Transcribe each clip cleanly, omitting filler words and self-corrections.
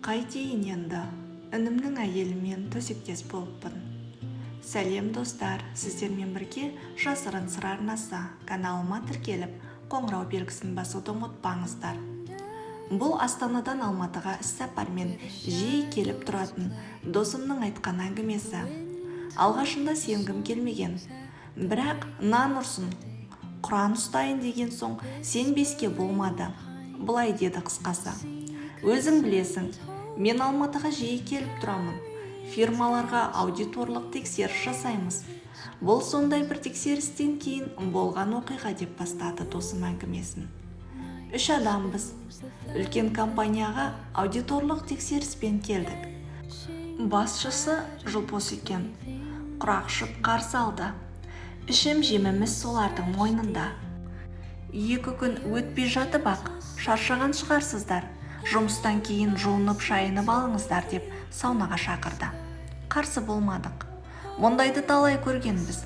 Қайтейін енді, інімнің әйелімен төсектес болыппын. Сәлем достар, сіздермен бірге жасырын сыр арнасы каналыма тіркеліп, қоңырау белгісін басуды ұмытпаңыздар. Бұл Астанадан Алматыға іссапармен жиі келіп тұратын досымның айтқан әңгімесі. Алғашында сенгім келмеген, бірақ нан ұрсын, Құран ұстайын деген соң сенбеске болмады. Бұлай деді қысқасы: өзің білесің, мен Алматыға жиі келіп тұрамын. Фирмаларға аудиторлық тексеріс жасаймыз. Бұл сондай бір тексерістен кейін болған оқиға, деп бастады досым әңгімесін. 3 адамбыз. Үлкен компанияға аудиторлық тексеріспен келдік. Басшысы Жылпос екен. Құрақшып қарсы алды. Ішім жеміміз солардың мойнында. 2 күн өтпей жатып ақ, шаршаған шығарсыздар, жұмыстан кейін жуынып шайынып алыңыздар деп саунаға шақырды. Қарсы болмадық. Мұндайды талай көргенбіз.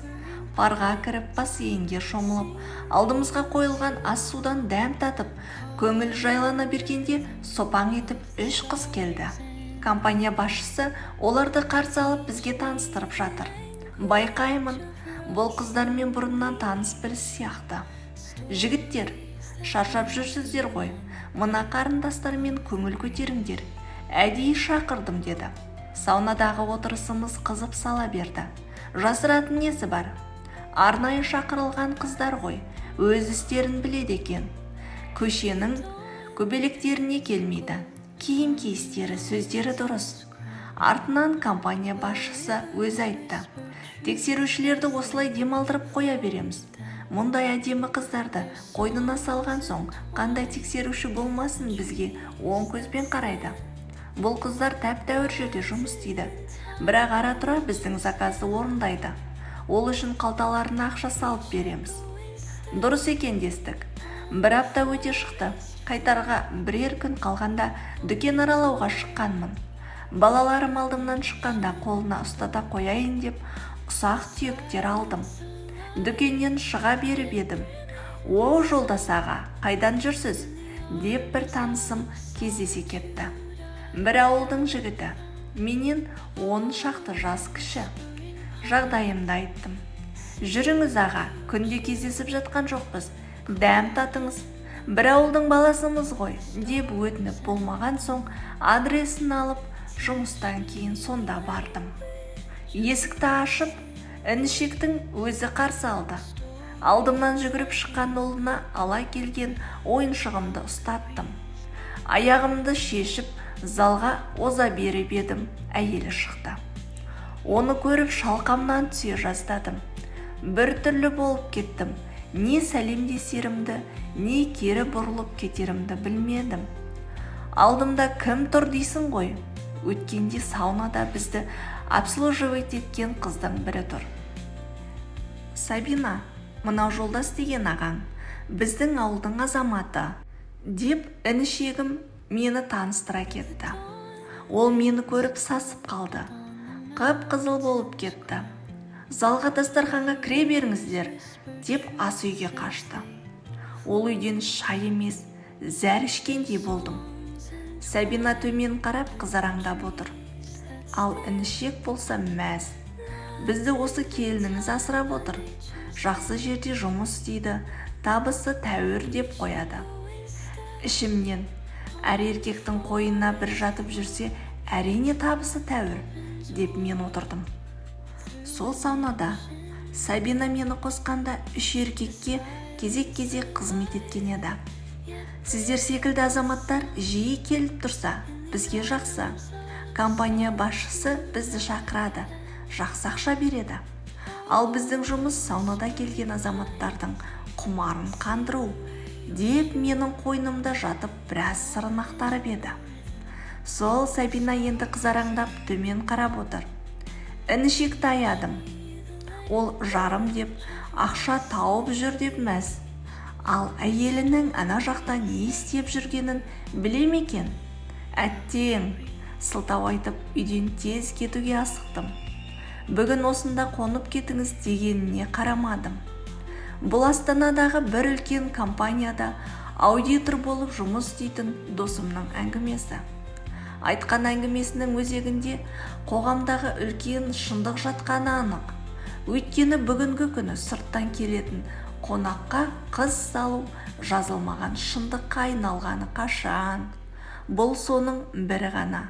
Парға кіріп бассейнге шомылып, алдымызға қойылған ас судан дәм татып, көңіл жайлана бергенде сопаң етіп 3 қыз келді. Компания басшысы оларды қарсы алып бізге таныстырып жатыр. Байқаймын, бұл қыздармен бұрыннан таныс біліс сияқты. Жігіттер, шаршап жүрсіздер ғой, мына қарындастармен көңіл көтеріңдер. Әдейі шақырдым деді. Саунадағы отырысымыз қызып сала берді. Жасыратын несі бар? Арнайы шақырылған қыздар ғой, өз істерін біледі екен. Көшенің көбелектеріне келмейді. Киім кейістері, сөздері дұрыс. Артынан компания басшысы өзі айтты: тексерушілерді осылай демалдырып қоя береміз. Мұндай әдемі қыздарды қойнына салған соң, қандай тексеруші болмасын бізге оң көзбен қарайды. Бұл қыздар тәп-тәуір жерде жұмыс істейді, бірақ ара-тұра біздің заказды орындайды. Ол үшін қалталарына ақша салып береміз. Дұрыс екен дестік. 1 апта өте шықты. Қайтарға бірер күн қалғанда дүкен аралауға шыққанмын. Балаларым алдымнан шыққанда қолына ұстата қояйын деп ұсақ түйектер алдым. Дүкеннен шыға беріп едім. О, жолдас аға, қайдан жүрсіз? Деп бір танысым кездесе кетті. Бір ауылдың жігіті, менен 10 шақты жас кіші. Жағдайымды айттым. Жүріңіз аға, күнде кездесіп жатқан жоқпыз, дәм татыңыз. Бір ауылдың баласымыз ғой, деп өтініп болмаған соң адресін алып, жұмыстан кейін сонда бардым. Есікті ашып, інішектің өзі қарсы алды. Алдымнан жүгіріп шыққан ұлына ала келген ойыншығымды ұстаттым. Аяғымды шешіп, залға оза беріп едім, әйелі шықты. Оны көріп шалқамнан түсе жаздадым. Бір түрлі болып кеттім. Не сәлемдесерімді, не кері бұрылып кетерімді білмедім. Алдымда кім тұр дейсің ғой? Өткенде саунада бізді обслуживать еткен қыздың бірі тұр. Сабина, мынау жолдас деген ағаң, біздің ауылдың азаматы, деп інішегім мені таныстыра кетті. Ол мені көріп сасып қалды. Қып-қызыл болып кетті. Залға дастарханға кіре беріңіздер, деп ас үйге қашты. Ол үйден шай емес, зәр ішкендей болдым. Сабина төмен қарап қызараңдап отыр. Ал інішек болса мәз. Бізді осы келініңіз асырап отыр. Жақсы жерде жұмыс істейді, табысы тәуір деп қояды. Ішімнен, әр еркектің қойнына бір жатып жүрсе, әрине табысы тәуір, деп мен отырдым. Сол саунада Сабина мені қосқанда 3 еркекке кезек-кезек қызмет еткен еді. Сіздер секілді азаматтар жиі келіп тұрса, бізге жақсы. Компания басшысы бізді шақырады, жақсы ақша береді. Ал біздің жұмыс саунада келген азаматтардың құмарын қандыру, деп менің қойнымда жатып біраз сырын ақтарып еді. Сол Сабина енді қызараңдап төмен қарап отыр. Інішекті аядым. Ол жарым деп, ақша тауып жүр деп мәз. Ал әйелінің ана жақта не істеп жүргенін білем екен. Әттең, сылтау айтып үйден тез кетуге асықтым. Бүгін осында қонып кетіңіз дегеніне қарамадым. Бұл Астанадағы бір үлкен компанияда аудитор болып жұмыс істейтін досымның әңгімесі. айтқан әңгімесінің өзегінде қоғамдағы үлкен шындық жатқаны анық. Өйткені бүгінгі күні сырттан келетін қонаққа қыз салу жазылмаған шындыққа айналғаны қашан. Бұл соның бірі ғана.